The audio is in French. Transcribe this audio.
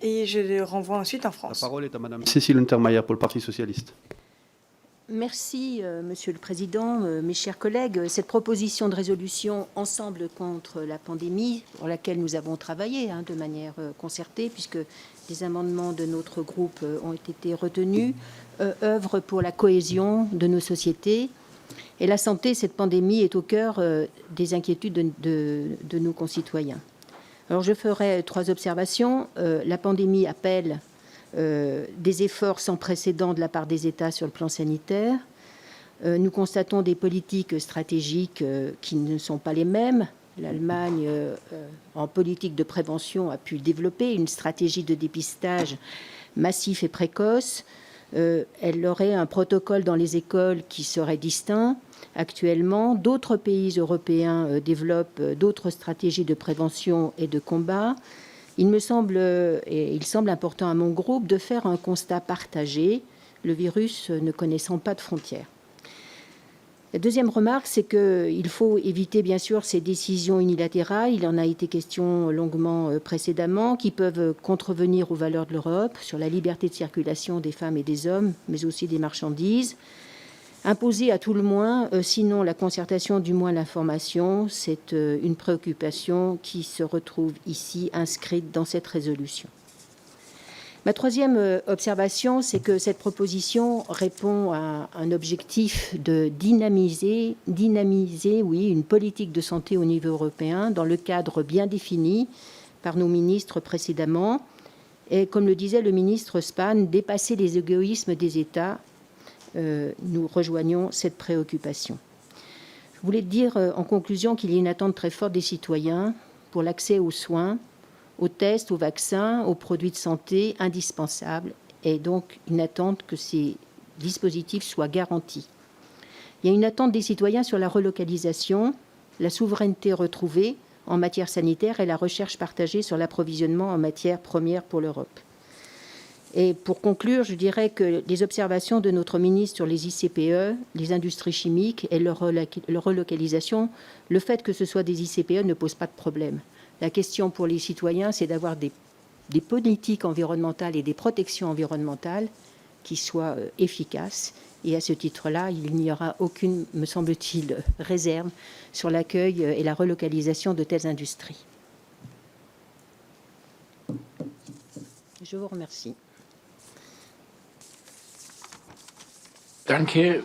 et je les renvoie ensuite en La France. parole est à Madame Cécile Untermaier pour le Parti socialiste. Merci, Monsieur le Président. Mes chers collègues, cette proposition de résolution « Ensemble contre la pandémie », pour laquelle nous avons travaillé de manière concertée, puisque des amendements de notre groupe ont été retenus, œuvre pour la cohésion de nos sociétés. Et la santé, cette pandémie, est au cœur des inquiétudes de nos concitoyens. Alors, je ferai 3 observations. La pandémie appelle des efforts sans précédent de la part des États sur le plan sanitaire. Nous constatons des politiques stratégiques qui ne sont pas les mêmes. L'Allemagne, en politique de prévention, a pu développer une stratégie de dépistage massif et précoce. Elle aurait un protocole dans les écoles qui serait distinct. Actuellement, d'autres pays européens développent d'autres stratégies de prévention et de combat. Il semble important à mon groupe de faire un constat partagé, le virus ne connaissant pas de frontières. La deuxième remarque, c'est qu'il faut éviter bien sûr ces décisions unilatérales, il en a été question longuement précédemment, qui peuvent contrevenir aux valeurs de l'Europe sur la liberté de circulation des femmes et des hommes, mais aussi des marchandises. Imposer à tout le moins, sinon la concertation, du moins l'information, c'est une préoccupation qui se retrouve ici inscrite dans cette résolution. Ma troisième observation, c'est que cette proposition répond à un objectif de dynamiser une politique de santé au niveau européen dans le cadre bien défini par nos ministres précédemment. Et comme le disait le ministre Spahn, dépasser les égoïsmes des États. Nous rejoignons cette préoccupation. Je voulais dire en conclusion qu'il y a une attente très forte des citoyens pour l'accès aux soins, aux tests, aux vaccins, aux produits de santé indispensables, et donc une attente que ces dispositifs soient garantis. Il y a une attente des citoyens sur la relocalisation, la souveraineté retrouvée en matière sanitaire et la recherche partagée sur l'approvisionnement en matières premières pour l'Europe. Et pour conclure, je dirais que les observations de notre ministre sur les ICPE, les industries chimiques et leur relocalisation, le fait que ce soit des ICPE ne pose pas de problème. La question pour les citoyens, c'est d'avoir des politiques environnementales et des protections environnementales qui soient efficaces. Et à ce titre-là, il n'y aura aucune, me semble-t-il, réserve sur l'accueil et la relocalisation de telles industries. Je vous remercie. Danke